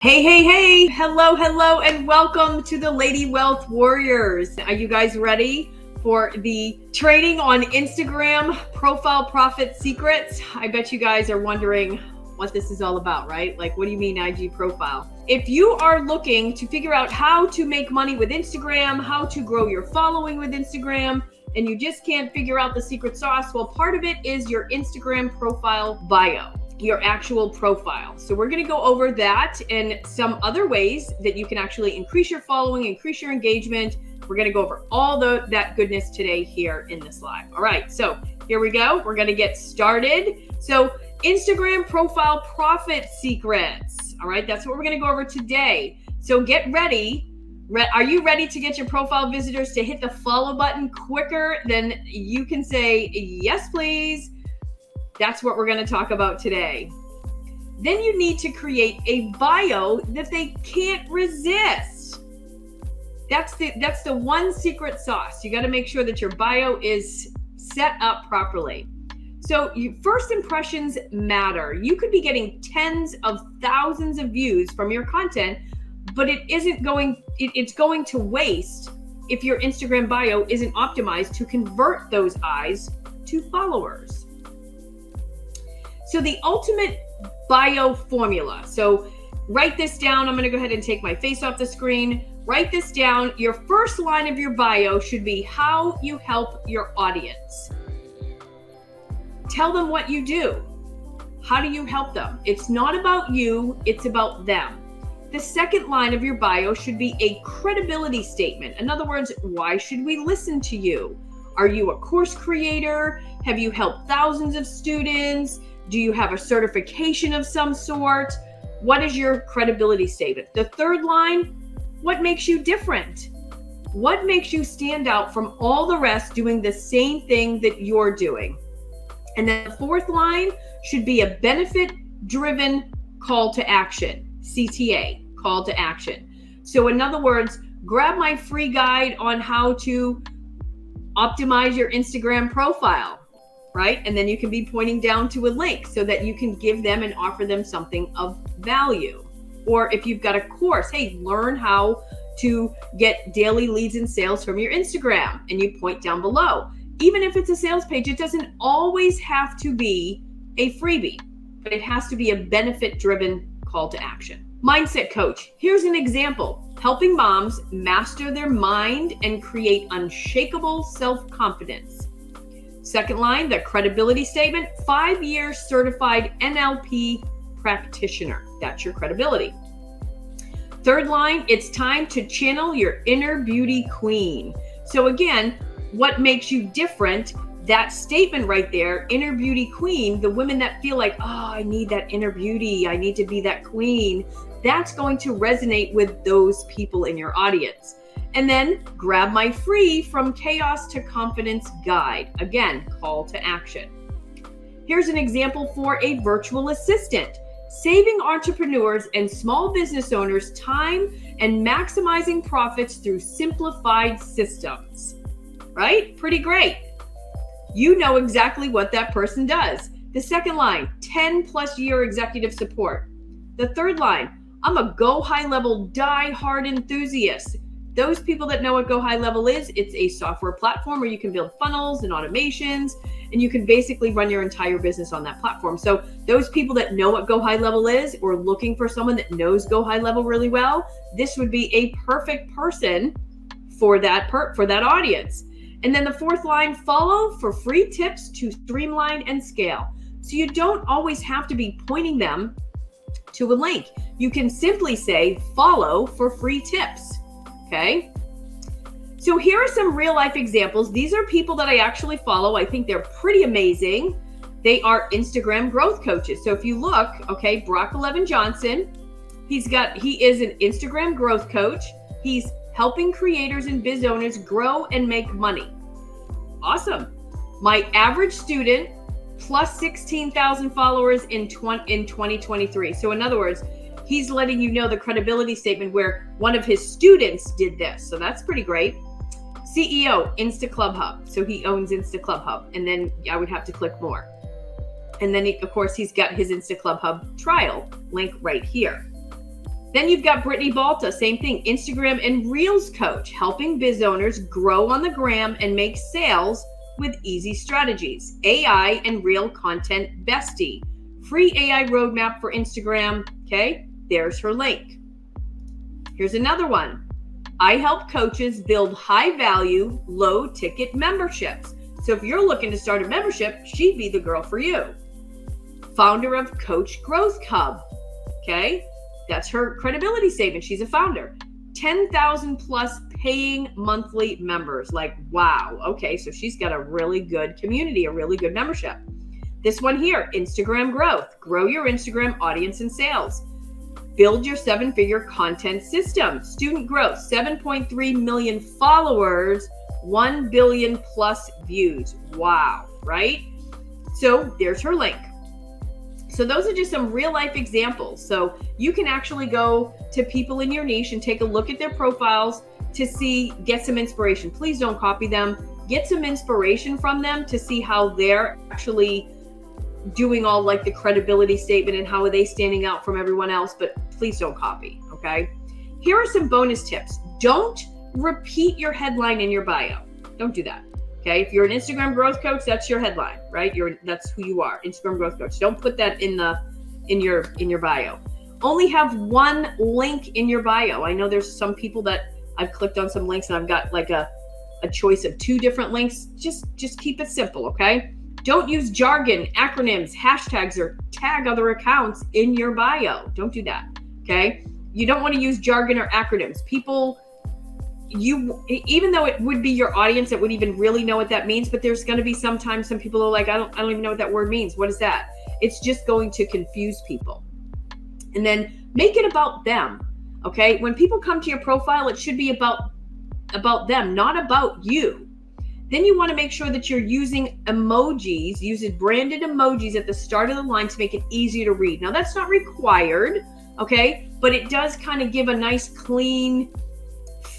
Hey, hey, hey, hello, and welcome to the Lady Wealth Warriors. Are you guys ready for the training on Instagram profile profit secrets? I bet you guys are wondering what this is all about, right? Like, what do you mean IG profile? If you are looking to figure out how to make money with Instagram, how to grow your following with Instagram, and you just can't figure out the secret sauce, well, part of it is your Instagram profile bio, your actual profile. So we're going to go over that and some other ways that you can actually increase your following, increase your engagement. We're going to go over all that goodness today here in this live. All right, so here we go. We're going to get started. So Instagram profile profit secrets. All right, that's what we're going to go over today. So get ready. Are you ready to get your profile visitors to hit the follow button quicker than you can say, yes, please? That's what we're going to talk about today. Then you need to create a bio that they can't resist. That's the one secret sauce. You got to make sure that your bio is set up properly. So first impressions matter. You could be getting tens of thousands of views from your content, but it's going to waste if your Instagram bio isn't optimized to convert those eyes to followers. So the ultimate bio formula. So write this down. I'm going to go ahead and take my face off the screen. Write this down. Your first line of your bio should be how you help your audience. Tell them what you do. How do you help them? It's not about you, it's about them. The second line of your bio should be a credibility statement. In other words, why should we listen to you? Are you a course creator? Have you helped thousands of students? Do you have a certification of some sort? What is your credibility statement? The third line, what makes you different? What makes you stand out from all the rest doing the same thing that you're doing? And then the fourth line should be a benefit-driven call to action, CTA, call to action. So in other words, grab my free guide on how to optimize your Instagram profile. Right? And then you can be pointing down to a link so that you can give them and offer them something of value. Or if you've got a course, hey, learn how to get daily leads and sales from your Instagram, and you point down below. Even if it's a sales page, it doesn't always have to be a freebie, but it has to be a benefit-driven call to action. Mindset coach. Here's an example. Helping moms master their mind and create unshakable self-confidence. Second line, the credibility statement, 5-year certified NLP practitioner. That's your credibility. Third line, it's time to channel your inner beauty queen. So again, what makes you different? That statement right there, inner beauty queen, the women that feel like, oh, I need that inner beauty. I need to be that queen. That's going to resonate with those people in your audience. And then grab my free From Chaos to Confidence guide. Again, call to action. Here's an example for a virtual assistant. Saving entrepreneurs and small business owners time and maximizing profits through simplified systems. Right? Pretty great. You know exactly what that person does. The second line, 10+ year executive support. The third line, I'm a Go High Level die-hard enthusiast. Those people that know what Go High Level is, it's a software platform where you can build funnels and automations, and you can basically run your entire business on that platform. So those people that know what Go High Level is, or looking for someone that knows Go High Level really well, this would be a perfect person for that audience. And then the fourth line, follow for free tips to streamline and scale. So you don't always have to be pointing them to a link. You can simply say follow for free tips. Okay. So here are some real life examples. These are people that I actually follow. I think they're pretty amazing. They are Instagram growth coaches. So if you look, okay, Brock 11 Johnson, he is an Instagram growth coach. He's helping creators and biz owners grow and make money. Awesome. My average student plus 16,000 followers in 2023. So in other words, he's letting you know the credibility statement where one of his students did this. So that's pretty great. CEO, Insta Club Hub. So he owns Insta Club Hub. And then I would have to click more. And then, of course, he's got his Insta Club Hub trial link right here. Then you've got Brittany Balta, same thing, Instagram and Reels coach, helping biz owners grow on the gram and make sales with easy strategies. AI and reel content bestie, free AI roadmap for Instagram. Okay, there's her link. Here's another one. I help coaches build high value, low ticket memberships. So if you're looking to start a membership, she'd be the girl for you. Founder of Coach Growth Hub. Okay, that's her credibility statement. She's a founder. 10,000 plus paying monthly members. Like, wow. Okay, so she's got a really good community, a really good membership. This one here, Instagram growth. Grow your Instagram audience and sales. Build your 7-figure content system. Student growth, 7.3 million followers, 1 billion plus views. Wow, right? So there's her link. So those are just some real life examples. So you can actually go to people in your niche and take a look at their profiles to get some inspiration. Please don't copy them. Get some inspiration from them to see how they're actually doing all like the credibility statement and how are they standing out from everyone else, but please don't copy, okay? Here are some bonus tips. Don't repeat your headline in your bio. Don't do that. Okay, if you're an Instagram growth coach, that's your headline, right? That's who you are, Instagram growth coach. Don't put that in your bio. Only have one link in your bio. I know there's some people that I've clicked on some links and I've got like a choice of 2 different links. Just keep it simple, okay? Don't use jargon, acronyms, hashtags, or tag other accounts in your bio. Don't do that, okay? You don't want to use jargon or acronyms. Even though it would be your audience that would even really know what that means, but there's going to be sometimes some people are like, I don't even know what that word means. What is that? It's just going to confuse people. And then make it about them. Okay. When people come to your profile, it should be about them, not about you. Then you want to make sure that you're using emojis, using branded emojis at the start of the line to make it easier to read. Now that's not required. Okay. But it does kind of give a nice clean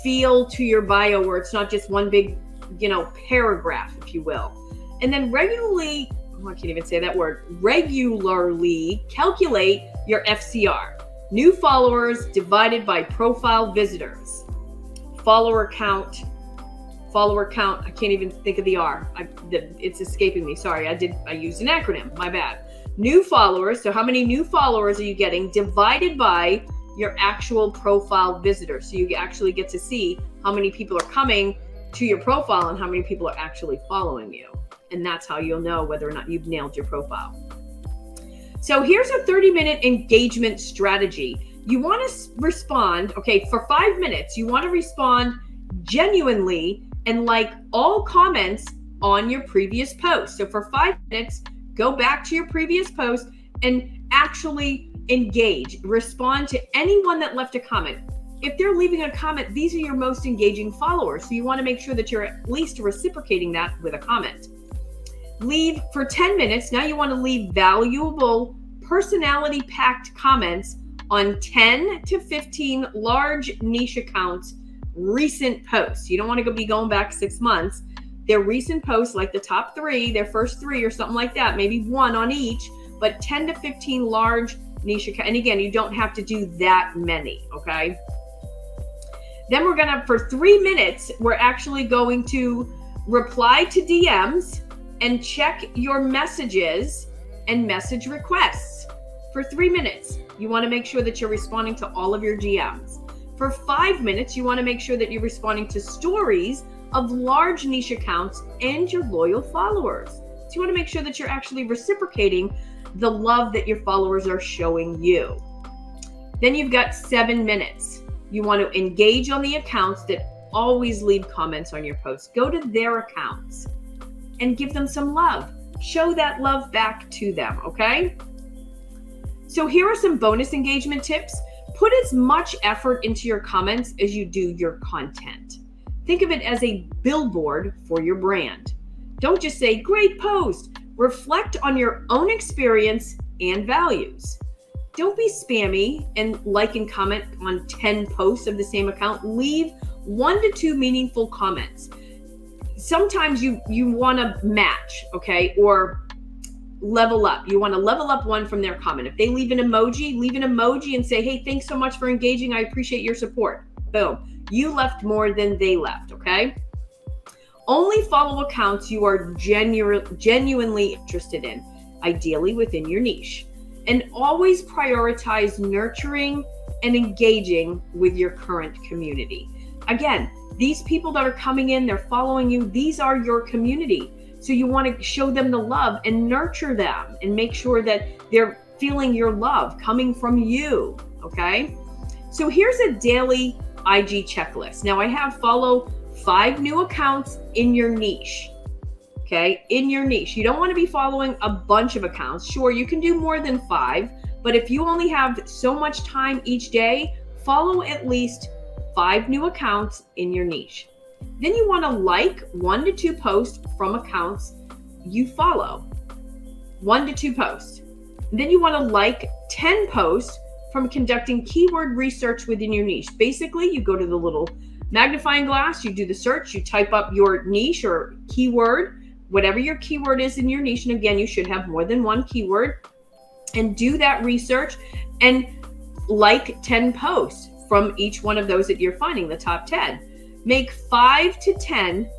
feel to your bio where it's not just one big, paragraph, if you will. And then regularly calculate your FCR, new followers divided by profile visitors. Follower count, I can't even think of the R. It's escaping me. Sorry, I used an acronym, my bad. New followers, so how many new followers are you getting divided by your actual profile visitors. So you actually get to see how many people are coming to your profile and how many people are actually following you. And that's how you'll know whether or not you've nailed your profile. So here's a 30-minute engagement strategy. You want to respond, for 5 minutes, you want to respond genuinely and like all comments on your previous post. So for 5 minutes, go back to your previous post and actually engage, respond to anyone that left a comment. If they're leaving a comment, these are your most engaging followers. So you want to make sure that you're at least reciprocating that with a comment. Leave for 10 minutes. Now you want to leave valuable, personality-packed comments on 10 to 15 large niche accounts, recent posts. You don't want to be going back 6 months. Their recent posts, like the top 3, their first 3 or something like that, maybe 1 on each, but 10 to 15 large niche account. And again, you don't have to do that many, okay? Then we're gonna, for 3 minutes, we're actually going to reply to DMs and check your messages and message requests. For 3 minutes, you wanna make sure that you're responding to all of your DMs. For 5 minutes, you wanna make sure that you're responding to stories of large niche accounts and your loyal followers. So you wanna make sure that you're actually reciprocating the love that your followers are showing you. Then you've got 7 minutes. You want to engage on the accounts that always leave comments on your posts. Go to their accounts and give them some love. Show that love back to them, okay? So here are some bonus engagement tips. Put as much effort into your comments as you do your content. Think of it as a billboard for your brand. Don't just say, great post. Reflect on your own experience and values. Don't be spammy and like and comment on 10 posts of the same account. Leave 1 to 2 meaningful comments. Sometimes you want to match, okay? Or level up. You want to level up one from their comment. If they leave an emoji and say, hey, thanks so much for engaging. I appreciate your support. Boom. You left more than they left, okay? Only follow accounts you are genuinely interested in, ideally within your niche. And always prioritize nurturing and engaging with your current community. Again, these people that are coming in, they're following you, these are your community. So you want to show them the love and nurture them and make sure that they're feeling your love coming from you, okay? So here's a daily IG checklist. Now I have follow 5 new accounts in your niche, okay? In your niche. You don't want to be following a bunch of accounts. Sure, you can do more than 5, but if you only have so much time each day, follow at least 5 new accounts in your niche. Then you want to like 1 to 2 posts from accounts you follow. 1 to 2 posts. And then you want to like 10 posts from conducting keyword research within your niche. Basically, you go to the little magnifying glass, you do the search, you type up your niche or keyword, whatever your keyword is in your niche. And again, you should have more than 1 keyword, and do that research and like 10 posts from each one of those that you're finding, the top 10. Make 5 to 10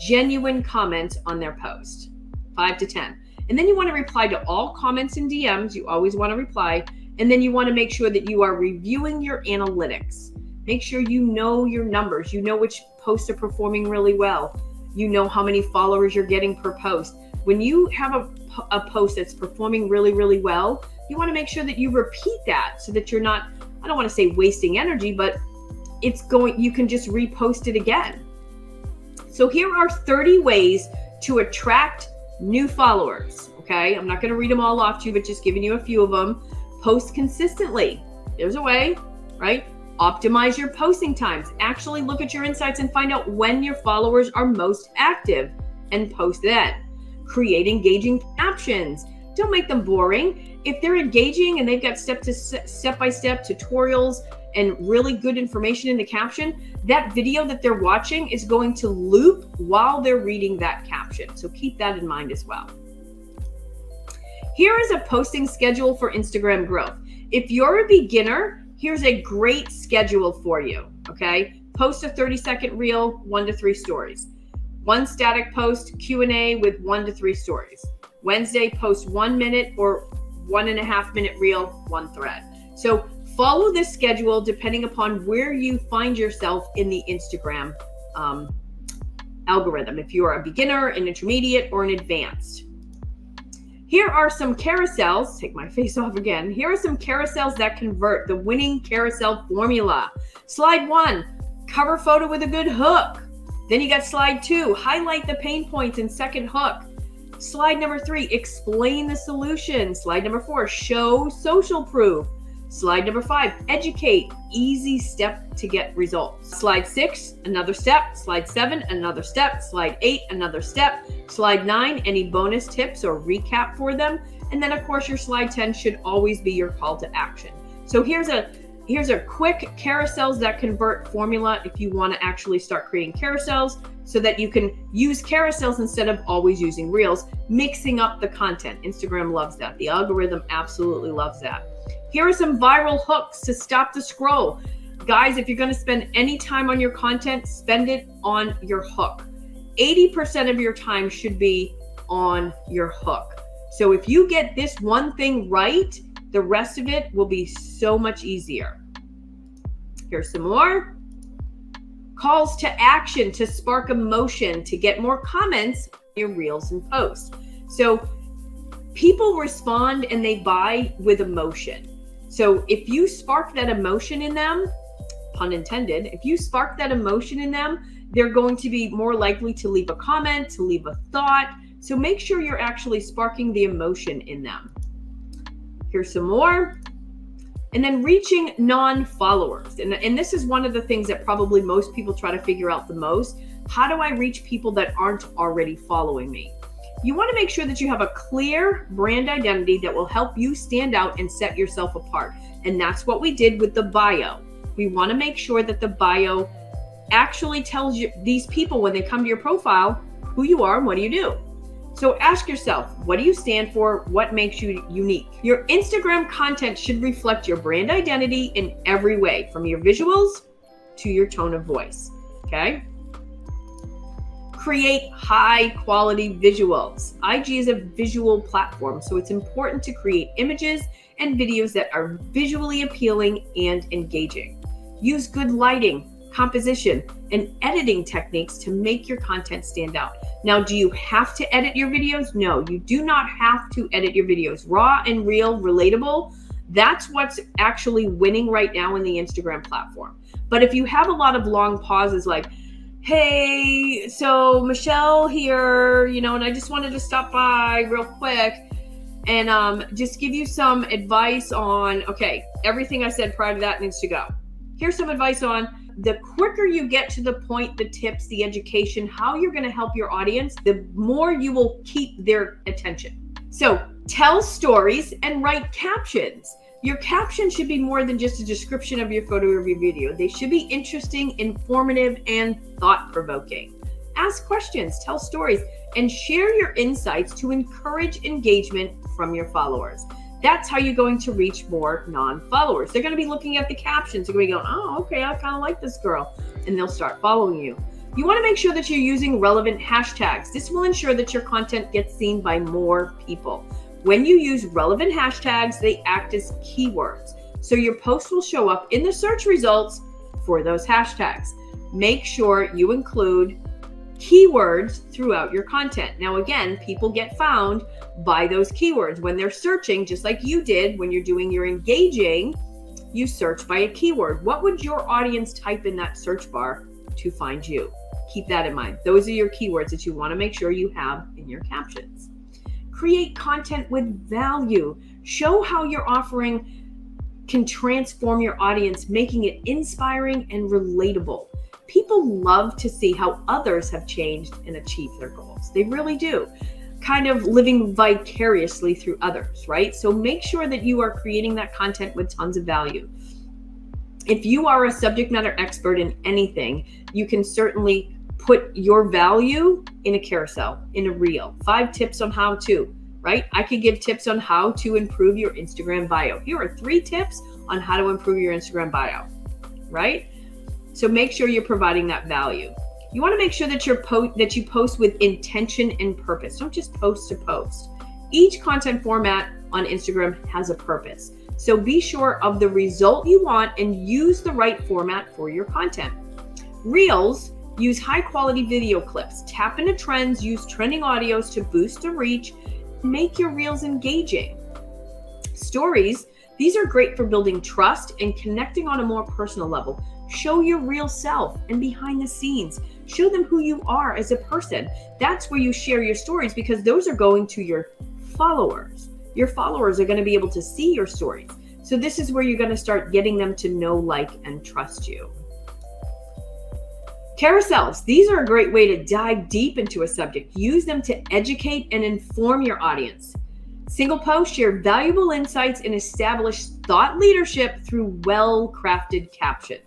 genuine comments on their post. 5 to 10. And then you want to reply to all comments and DMs. You always want to reply. And then you want to make sure that you are reviewing your analytics. Make sure you know your numbers. You know which posts are performing really well. You know how many followers you're getting per post. When you have a post that's performing really, really well, you want to make sure that you repeat that so that you're not, I don't want to say wasting energy, but you can just repost it again. So here are 30 ways to attract new followers. Okay. I'm not going to read them all off to you, but just giving you a few of them. Post consistently. There's a way, right? Optimize your posting times. Actually look at your insights and find out when your followers are most active and post then. Create engaging captions. Don't make them boring. If they're engaging and they've got step-by-step tutorials and really good information in the caption, that video that they're watching is going to loop while they're reading that caption. So keep that in mind as well. Here is a posting schedule for Instagram growth. If you're a beginner, here's a great schedule for you, okay? Post a 30-second reel, 1 to 3 stories. 1 static post, Q&A with 1 to 3 stories. Wednesday, post 1 minute or 1.5 minute reel, 1 thread. So follow this schedule depending upon where you find yourself in the Instagram algorithm. If you are a beginner, an intermediate, or an advanced. Here are some carousels. Take my face off again. Here are some carousels that convert, the winning carousel formula. Slide 1, cover photo with a good hook. Then you got slide 2, highlight the pain points and second hook. Slide number 3, explain the solution. Slide number 4, show social proof. Slide number 5, educate, easy step to get results. Slide 6, another step. Slide 7, another step. Slide 8, another step. Slide 9, any bonus tips or recap for them. And then of course your slide 10 should always be your call to action. So here's a quick carousels that convert formula if you want to actually start creating carousels so that you can use carousels instead of always using reels, mixing up the content. Instagram loves that. The algorithm absolutely loves that. Here are some viral hooks to stop the scroll. Guys, if you're going to spend any time on your content, spend it on your hook. 80% of your time should be on your hook. So if you get this one thing right, the rest of it will be so much easier. Here's some more. Calls to action to spark emotion, to get more comments on your reels and posts. So people respond and they buy with emotion. So if you spark that emotion in them, pun intended, if you spark that emotion in them, they're going to be more likely to leave a comment, to leave a thought. So make sure you're actually sparking the emotion in them. Here's some more. And then reaching non-followers. And this is one of the things that probably most people try to figure out the most. How do I reach people that aren't already following me? You want to make sure that you have a clear brand identity that will help you stand out and set yourself apart. And that's what we did with the bio. We want to make sure that the bio actually tells you, these people, when they come to your profile, who you are and what do you do. So ask yourself, what do you stand for? What makes you unique? Your Instagram content should reflect your brand identity in every way, from your visuals to your tone of voice, okay? Create high quality visuals. IG is a visual platform, so it's important to create images and videos that are visually appealing and engaging. Use good lighting, composition, and editing techniques to make your content stand out. Now, do you have to edit your videos? No, you do not have to edit your videos. Raw and real, relatable, that's what's actually winning right now in the Instagram platform. But if you have a lot of long pauses like, hey, so Michelle here, and I just wanted to stop by real quick and just give you some advice on, okay, everything I said prior to that needs to go. Here's some advice on the quicker you get to the point, the tips, the education, how you're going to help your audience, the more you will keep their attention. So tell stories and write captions. Your caption should be more than just a description of your photo or your video. They should be interesting, informative, and thought-provoking. Ask questions, tell stories, and share your insights to encourage engagement from your followers. That's how you're going to reach more non-followers. They're going to be looking at the captions. They're going to be going, oh, okay, I kind of like this girl. And they'll start following you. You want to make sure that you're using relevant hashtags. This will ensure that your content gets seen by more people. When you use relevant hashtags, they act as keywords. So your post will show up in the search results for those hashtags. Make sure you include keywords throughout your content. Now, again, people get found by those keywords. When they're searching, just like you did when you're doing your engaging, you search by a keyword. What would your audience type in that search bar to find you? Keep that in mind. Those are your keywords that you want to make sure you have in your captions. Create content with value. Show how your offering can transform your audience, making it inspiring and relatable. People love to see how others have changed and achieved their goals. They really do. Kind of living vicariously through others, right? So make sure that you are creating that content with tons of value. If you are a subject matter expert in anything, you can certainly put your value in a carousel, in a reel. 5 tips on how to, right? I could give tips on how to improve your Instagram bio. Here are 3 tips on how to improve your Instagram bio, right? So make sure you're providing that value. You want to make sure that you post with intention and purpose. Don't just post to post. Each content format on Instagram has a purpose. So be sure of the result you want and use the right format for your content. Reels use high quality video clips. Tap into trends, use trending audios to boost the reach. Make your reels engaging. Stories, these are great for building trust and connecting on a more personal level. Show your real self and behind the scenes. Show them who you are as a person. That's where you share your stories, because those are going to your followers. Your followers are going to be able to see your stories. So this is where you're going to start getting them to know, like, and trust you. Carousels, these are a great way to dive deep into a subject. Use them to educate and inform your audience. Single posts share valuable insights and establish thought leadership through well-crafted captions.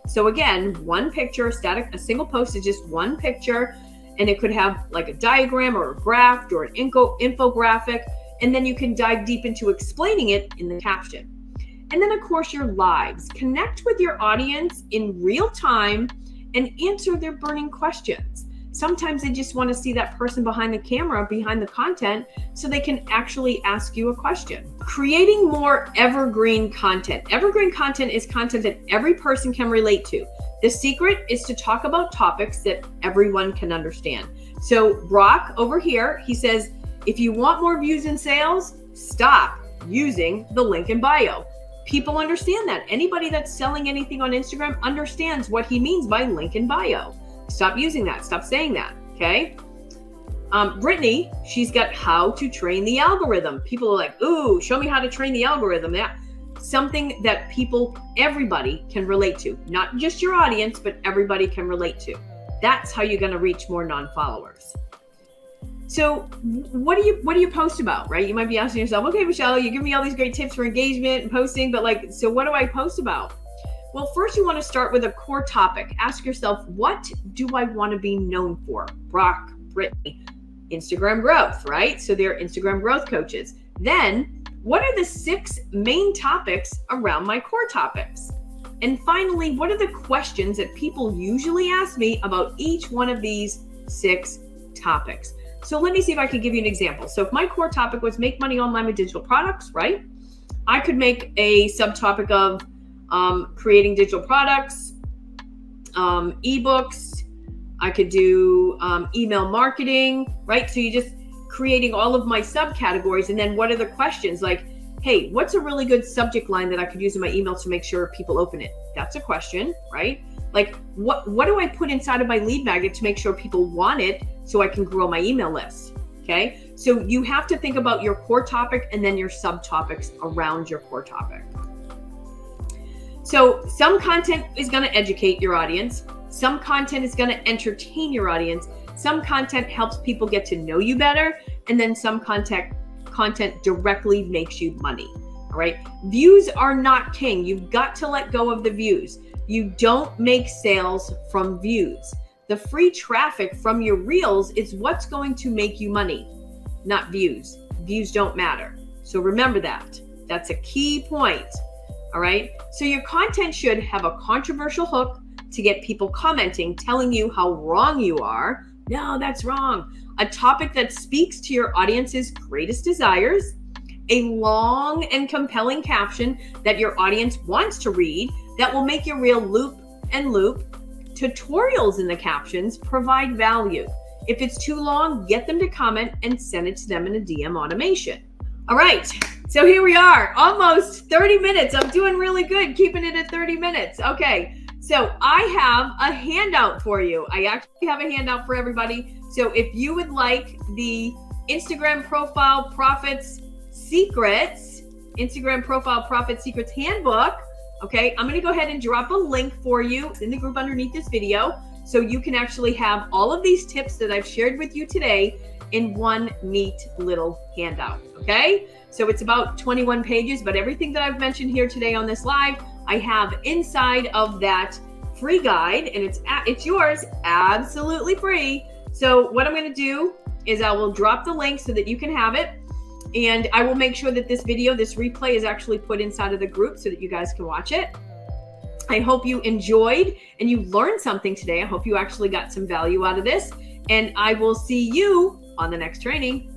So again, one picture, a single post is just one picture, and it could have like a diagram or a graph or an infographic, and then you can dive deep into explaining it in the caption. And then of course your lives. Connect with your audience in real time and answer their burning questions. Sometimes they just want to see that person behind the camera, behind the content, so they can actually ask you a question. Creating more evergreen content. Evergreen content is content that every person can relate to. The secret is to talk about topics that everyone can understand. So Brock over here, he says, if you want more views and sales, stop using the link in bio. People understand that. Anybody that's selling anything on Instagram understands what he means by link in bio. Stop using that. Stop saying that. Okay. Brittany, she's got how to train the algorithm. People are like, ooh, show me how to train the algorithm. Yeah. Something that everybody can relate to. Not just your audience, but everybody can relate to. That's how you're going to reach more non-followers. So what do you post about, right? You might be asking yourself, okay, Michelle, you give me all these great tips for engagement and posting, but so what do I post about? Well, first you want to start with a core topic. Ask yourself, what do I want to be known for? Brock, Brittany, Instagram growth, right? So they're Instagram growth coaches. Then, what are the 6 main topics around my core topics? And finally, what are the questions that people usually ask me about each one of these 6 topics? So let me see if I can give you an example. So if my core topic was make money online with digital products, right? I could make a subtopic of creating digital products, ebooks. I could do email marketing, right? So you just creating all of my subcategories. And then what are the questions? Like, hey, what's a really good subject line that I could use in my email to make sure people open it? That's a question, right? Like, what do I put inside of my lead magnet to make sure people want it so I can grow my email list? Okay, so you have to think about your core topic and then your subtopics around your core topic. So some content is going to educate your audience. Some content is going to entertain your audience. Some content helps people get to know you better. And then some content directly makes you money. All right. Views are not king. You've got to let go of the views. You don't make sales from views. The free traffic from your reels is what's going to make you money, not views. Views don't matter. So remember that. That's a key point. All right. So your content should have a controversial hook to get people commenting, telling you how wrong you are. No, that's wrong. A topic that speaks to your audience's greatest desires, a long and compelling caption that your audience wants to read that will make your reel loop and loop. Tutorials in the captions provide value. If it's too long, get them to comment and send it to them in a DM automation. All right, so here we are, almost 30 minutes. I'm doing really good, keeping it at 30 minutes. Okay, so I have a handout for you. I actually have a handout for everybody. So if you would like the Instagram Profile Profits Secrets, Instagram Profile Profit Secrets Handbook, okay, I'm going to go ahead and drop a link for you in the group underneath this video so you can actually have all of these tips that I've shared with you today in one neat little handout, okay? So it's about 21 pages, but everything that I've mentioned here today on this live, I have inside of that free guide, and it's yours, absolutely free. So what I'm going to do is I will drop the link so that you can have it. And I will make sure that this video, this replay is actually put inside of the group so that you guys can watch it. I hope you enjoyed and you learned something today. I hope you actually got some value out of this. And I will see you on the next training.